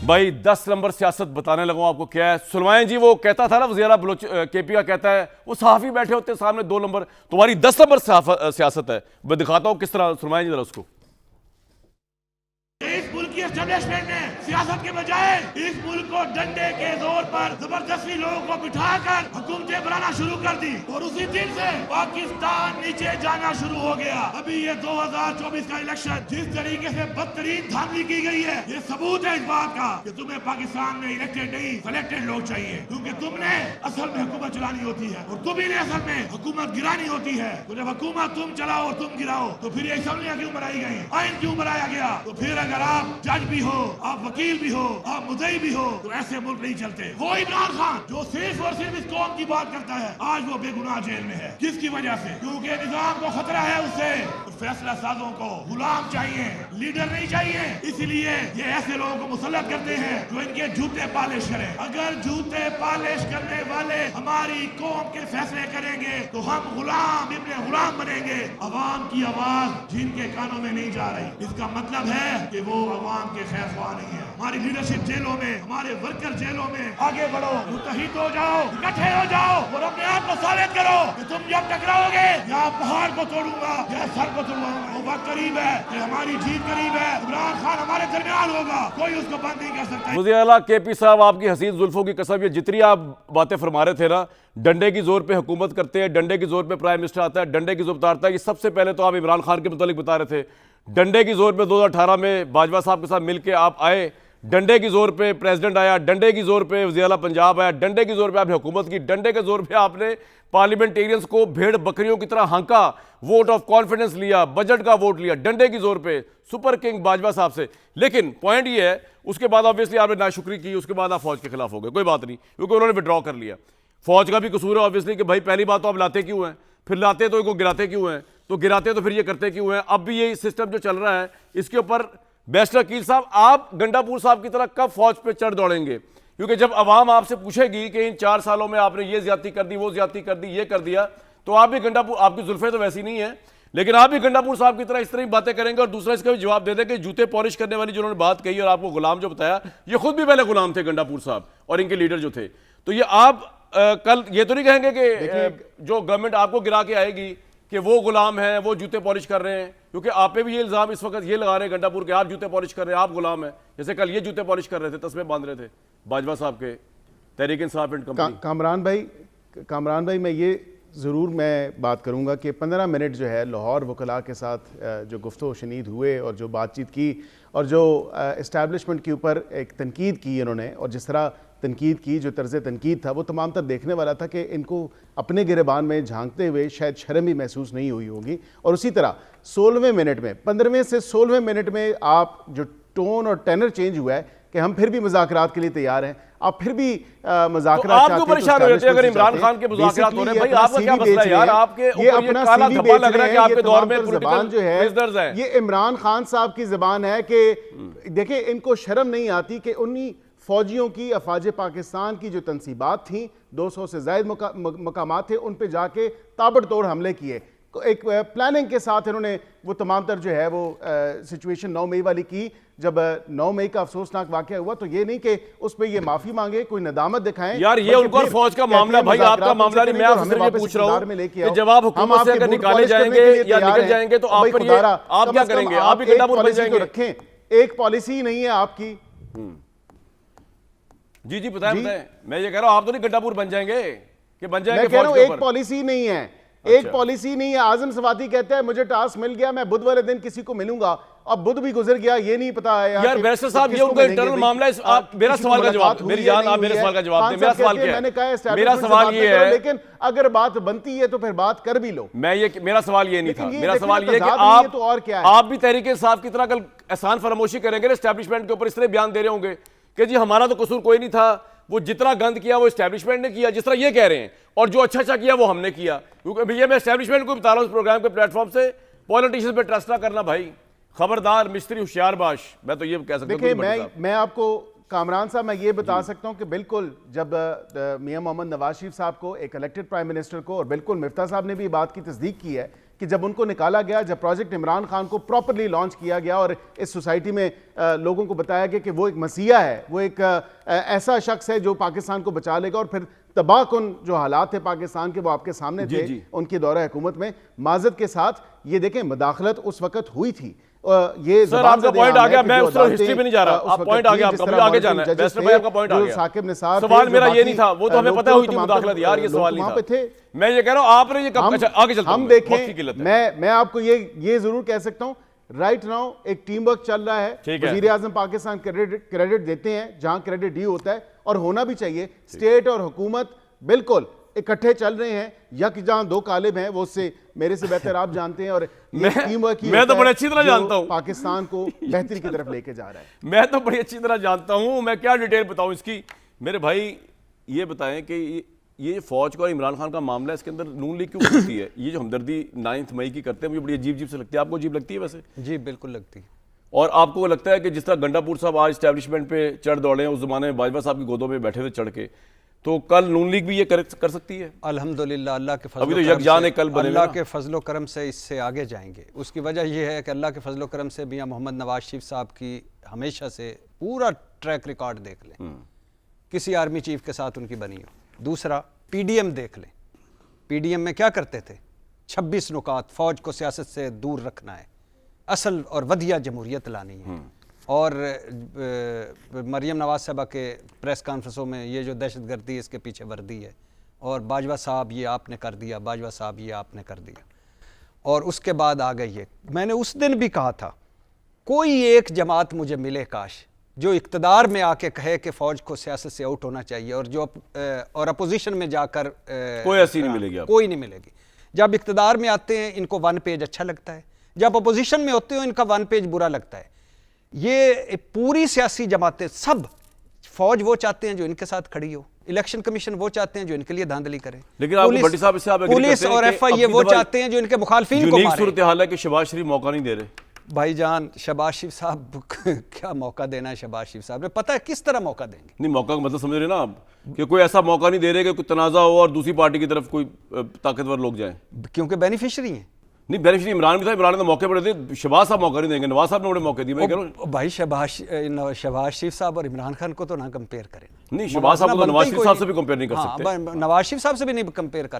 भाई 10 नंबर सियासत बताने लगा आपको क्या है। सुलवाएं जी, वो कहता था ना वज़ीरा बलोच केपी का कहता है, वो सहाफ़ी बैठे होते सामने 2 नंबर, तुम्हारी 10 नंबर सियासत है। मैं दिखाता हूं किस तरह। सुलवाएं जी जरा उसको। इस मुल्क की एस्टेब्लिशमेंट ने सियासत के बजाय इस मुल्क को डंडे के जोर पर जबरदस्ती लोगों को बिठाकर हुकूमतें बनाना शुरू कर दी और उसी दिन से पाकिस्तान नीचे जाना शुरू हो गया। अभी ये 2024 का इलेक्शन जिस तरीके से बदतरीन धांधली की गई है, ये सबूत है इस बात का कि तुम्हें पाकिस्तान में इलेक्टेड नहीं सिलेक्टेड लोग चाहिए, क्योंकि तुमने असल में हुकूमत चलानी होती है और तुम ही ने असल में हुकूमत गिरानी होती है। तो जब हुकूमत तुम चलाओ और तुम गिराओ तो फिर ये असेंबलियां क्यों बनाई गई, आइन क्यों बनाया गया? तो फिर अगर आप जज भी हो, आप वकील भी हो, आप मुद्दई भी हो, तो ऐसे मुल्क नहीं चलते। वो इमरान खान जो सिर्फ और सिर्फ इस कौम की बात करता है, आज वो बेगुनाह जेल में है। किसकी वजह से? क्योंकि निजाम को खतरा है उससे। फैसला साजों को गुलाम चाहिए, लीडर नहीं चाहिए। इसलिए ये ऐसे लोगों को मुसल्लत करते हैं जो इनके जूते पालिश करें। अगर जूते पालिश करने वाले हमारी कौम के फैसले करेंगे तो हम गुलाम इब्ने गुलाम बनेंगे। अवाम की आवाज जिनके कानों में नहीं जा रही, इसका मतलब है कि वो अवाम के खैर ख्वाह नहीं है। हमारी लीडरशिप जेलों में, हमारे वर्कर जेलों में। आगे बढ़ो, मुत्तहिद हो जाओ, इकट्ठे हो जाओ और अपने आप को साबित करो कि तुम जब टकराओगे या पहाड़ को तोड़ूंगा या सर को तोड़ूंगा। वो वक्त करीब है कि हमारी जीत करीब है। इमरान खान हमारे दरमियान होगा, कोई उसको बंद नहीं कर सकता। वज़ीर आला केपी साहब, आपकी हसीन जुल्फों की कसम, ये जितनी आप बातें फरमा रहे थे ना, डंडे की जोर पे हुकूमत करते हैं, डंडे की जोर पे प्राइम मिनिस्टर आता है, डंडे की जोर उतारता है। ये सबसे पहले तो आप इमरान खान के मुतालिक बता रहे थे। डंडे की जोर पे 2018 में बाजवा साहब के साथ मिलकर आप आए, डंडे की जोर पे प्रेसिडेंट आया, डंडे की जोर पे वज़ीर आला पंजाब आया, डंडे की जोर पे आपने हुकूमत की, डंडे के जोर पे आपने पार्लियामेंटेरियंस को भेड़ बकरियों की तरह हांका, वोट ऑफ कॉन्फिडेंस लिया, बजट का वोट लिया, डंडे की जोर पे सुपर किंग बाजवा साहब से। लेकिन पॉइंट ये है, उसके बाद ऑब्वियसली आपने नाशुक्री की, उसके बाद आप फौज के खिलाफ हो गए। कोई बात नहीं, क्योंकि उन्होंने विड्रॉ कर लिया। फौज का भी कसूर है ऑब्वियसली कि भाई पहली बात तो आप लाते क्यों हैं, फिर लाते तो इनको गिराते क्यों हैं, तो गिराते तो फिर ये करते क्यों हैं। अब भी ये सिस्टम जो चल रहा है, इसके ऊपर बैरिस्टर अकील साहब, आप गंडापुर साहब की तरह कब फौज पे चढ़ दौड़ेंगे? क्योंकि जब अवाम आपसे पूछेगी कि इन 4 सालों में आपने ये ज्यादती कर दी, वो ज्यादती कर दी, ये कर दिया, तो आप भी गंडापुर, आपकी जुल्फे तो वैसी नहीं है, लेकिन आप भी गंडापुर साहब की तरह इस तरह ही बातें करेंगे। और दूसरा इसका भी जवाब दे दें कि जूते पॉलिश करने वाली जो उन्होंने बात कही और आपको गुलाम जो बताया, ये खुद भी पहले गुलाम थे गंडापुर साहब और इनके लीडर जो थे। तो ये आप कल ये तो नहीं कहेंगे कि जो गवर्नमेंट आपको गिरा के आएगी कि वो गुलाम है, वो जूते पॉलिश कर रहे हैं? क्योंकि आप पे भी ये इल्जाम इस वक्त ये लगा रहे हैं गंडापुर के, आप जूते पॉलिश कर रहे हैं, आप गुलाम हैं। जैसे कल ये जूते पॉलिश कर रहे थे, तस्वीर बांध रहे थे बाजवा साहब के तहरीक इंसाफ एंड कंपनी। कामरान भाई, मैं ये ज़रूर मैं बात करूंगा कि 15 मिनट जो है लाहौर वकला के साथ जो गुफ्तगू शनीद हुए और जो बातचीत की और जो इस्टेब्लिशमेंट के ऊपर एक तनकीद की इन्होंने, और जिस तरह तनकीद की, जो तर्ज़ तनकीद था, वो तमाम तर देखने वाला था कि इनको अपने गिरबान में झांकते हुए शायद शर्म भी महसूस नहीं हुई होगी। और उसी तरह 16वें मिनट में, 15वें से 16वें मिनट में आप जो टोन और टेनर चेंज हुआ है कि हम फिर भी मुज़ाकरात के लिए तैयार हैं, आप फिर भी मुज़ाकरात चाहते हैं। आप क्यों परेशान हो जाते हैं अगर इमरान खान के मुज़ाकरात हो रहे हैं? भाई आपका क्या मसला है यार? आपके ये अपना काला सीवी धब्बा लग रहा है कि बेच आपके दौर में ज़बान जो है ये इमरान खान साहब की ज़बान है कि देखिए, इनको शर्म नहीं आती कि उन्हीं फौजियों की, अफवाज पाकिस्तान की जो तनसीबात थी, 200 से ज़ायद मकामात थे, उन पे जाके ताबड़तोड़ हमले किए। एक प्लानिंग के साथ इन्होंने वो तमाम तर जो है वो सिचुएशन 9 मई वाली की। जब 9 मई का अफसोसनाक वाकया हुआ तो ये नहीं कि उस पर ये माफी मांगे, कोई नदामत दिखाएं यार। ये उनको और फौज का मामला, भाई आपका मामला नहीं। मैं आपसे सिर्फ ये पूछ रहा हूं कि जब आप हुकूमत से अगर निकाले जाएंगे या निकल जाएंगे तो आप पर आप क्या करेंगे? आप भी गंडापुर बन जाएंगे? रखें, एक पॉलिसी नहीं है आपकी। जी जी बताएं। मैं ये कह रहा हूं आप तो नहीं गंडापुर बन जाएंगे कि बन जाएंगे? मैं कह रहा हूं एक पॉलिसी नहीं है, एक पॉलिसी नहीं है। आजम सवाती कहता है मुझे टास्क मिल गया, मैं बुध वाले दिन किसी को मिलूंगा। अब बुध भी गुजर गया, ये नहीं पता है यार बैरिस्टर साहब, ये उनका इंटरनल मामला है। आप मेरा सवाल का जवाब, मेरी जान, आप मेरे सवाल का जवाब दें। मेरा सवाल क्या है? मैंने कहा मेरा सवाल ये है, लेकिन अगर बात बनती है तो फिर बात कर भी लो। मैं ये, मेरा सवाल ये नहीं था। मेरा सवाल ये कि आप तो और क्या है, आप भी तहरीक इंसाफ की तरह कल एहसान फरामोशी करेंगे एस्टैब्लिशमेंट के ऊपर, इस तरह बयान दे रहे होंगे कि जी हमारा तो कसूर कोई नहीं था, वो जितना गंद किया वो एस्टैब्लिशमेंट ने किया, जिस तरह ये कह रहे हैं, और जो अच्छा अच्छा किया वो हमने किया। क्योंकि भैया मैं एस्टैब्लिशमेंट को बता रहा हूं इस प्रोग्राम के प्लेटफॉर्म से, पॉलिटिशियन पे ट्रस्ट ना करना भाई, खबरदार मिस्त्री होशियारबाश। मैं तो ये कह सकता हूं। देखिए, मैं आपको कामरान साहब मैं ये बता सकता हूं कि बिल्कुल जब मियां मोहम्मद नवाज शरीफ साहब को, एक इलेक्टेड प्राइम मिनिस्टर को, और बिल्कुल मिफ्ता साहब ने भी बात की तस्दीक की है कि जब उनको निकाला गया, जब प्रोजेक्ट इमरान खान को प्रॉपरली लॉन्च किया गया और इस सोसाइटी में लोगों को बताया गया कि वो एक मसीहा है, वो एक ऐसा शख्स है जो पाकिस्तान को बचा लेगा, और फिर तबाहकुन जो हालात थे पाकिस्तान के वो आपके सामने थे उनकी दौरा हुकूमत में। माजरत के साथ ये देखें, मदाखलत उस वक्त हुई थी। ये सर आपका पॉइंट आ गया, मैं उस तरह हिस्ट्री में नहीं जा रहा, आप पॉइंट आ गया, आपका मुझे आगे जाना है। वैसे भाई आपका पॉइंट आ गया, साकिब निसार सवाल मेरा ये नहीं था, वो तो हमें पता हुई थी मुदाखलत, यार ये सवाल नहीं था। मैं ये कह रहा हूं आपने ये कब, अच्छा आगे चलते हैं, हम देखें, मैं आपको ये जरूर कह सकता हूं, राइट नाउ एक टीम वर्क चल रहा है। वजीर आजम पाकिस्तान क्रेडिट देते हैं जहां क्रेडिट ड्यू होता है, और होना भी चाहिए। स्टेट और हुकूमत बिल्कुल इकट्ठे चल रहे हैं, या कि जहां दो कालिब हैं वो उससे मेरे से बेहतर आप जानते हैं, और टीम वर्क मैं तो बड़ी अच्छी तरह जानता हूं, पाकिस्तान को बेहतरी की तरफ लेके जा रहा है। मैं तो बड़ी अच्छी तरह जानता हूं, मैं क्या डिटेल बताऊं इसकी। मेरे भाई ये बताएं कि ये फौज का और इमरान खान का मामला, इसके अंदर नून लीग क्यों करती है? ये जो हमदर्दी 9 मई की करते हैं, मुझे बड़ी अजीब से लगती है। आपको अजीब लगती है वैसे? जी बिल्कुल लगती है। और आपको लगता है कि जिस तरह गंडापुर साहब आज स्टैब्लिशमेंट पे चढ़ दौड़े हैं, उस जमाने में बाजवा साहब की गोदों में बैठे थे चढ़ के, तो कल नून लीग भी ये कर सकती है? अल्हम्दुलिल्लाह, अल्लाह के अभी तो यकजान कल बने, अल्लाह के फजलो करम से इससे आगे जाएंगे। उसकी वजह यह है कि अल्लाह के फजलो करम से मियां मोहम्मद नवाज शरीफ साहब की हमेशा से पूरा ट्रैक रिकॉर्ड देख लें, किसी आर्मी चीफ के साथ उनकी बनी हो। दूसरा, पीडीएम देख लें, पीडीएम में क्या करते थे? 26 नुकात, फौज को सियासत से दूर रखना है, असल और वधिया जमहूरियत लानी है। और मरियम नवाज साहबा के प्रेस कॉन्फ्रेंसों में ये जो दहशतगर्दी इसके पीछे वर्दी है, और बाजवा साहब ये आपने कर दिया, बाजवा साहब ये आपने कर दिया। और उसके बाद आ गई है, मैंने उस दिन भी कहा था, कोई एक जमात मुझे मिले काश जो इक़्तिदार में आके कहे कि फ़ौज को सियासत से आउट होना चाहिए, और जो और अपोजिशन में जाकर कोई ऐसी नहीं मिलेगी, कोई नहीं मिलेगी। जब इक़्तिदार में आते हैं इनको 1 पेज अच्छा लगता है, जब अपोजिशन में होते हो इनका 1 पेज बुरा लगता है। ये पूरी सियासी जमातें सब, फौज वो चाहते हैं जो इनके साथ खड़ी हो, इलेक्शन कमीशन वो चाहते हैं जो इनके लिए धांधली करे, पुलिस और एफआईए वो चाहते हैं जो इनके मुखालफिन को मारे। सूरत हाल है कि शहबाज शरीफ मौका नहीं दे रहे। भाईजान, शहबाज शरीफ साहब क्या मौका देना है? शहबाज शरीफ साहब ने पता है किस तरह मौका देंगे। नहीं, मौका का मतलब समझ रहे ना आप, कि कोई ऐसा मौका नहीं दे रहे कि कोई तनाजा हो और दूसरी पार्टी की तरफ कोई ताकतवर लोग जाएं, क्योंकि बेनिफिशियरी हैं। नहीं, बेनिफिशियरी इमरान भी था, इमरान ने मौके पड़े थे, शहबाज साहब मौका नहीं देंगे, नवाज साहब ने बड़े मौके दिए। मैं कह रहा हूं भाई, शहबाज शरीफ साहब और इमरान खान को तो ना कंपेयर करें। नहीं, शहबाज साहब को नवाज शरीफ साहब से भी कंपेयर नहीं कर सकते, नवाज शरीफ साहब से भी नहीं कंपेयर कर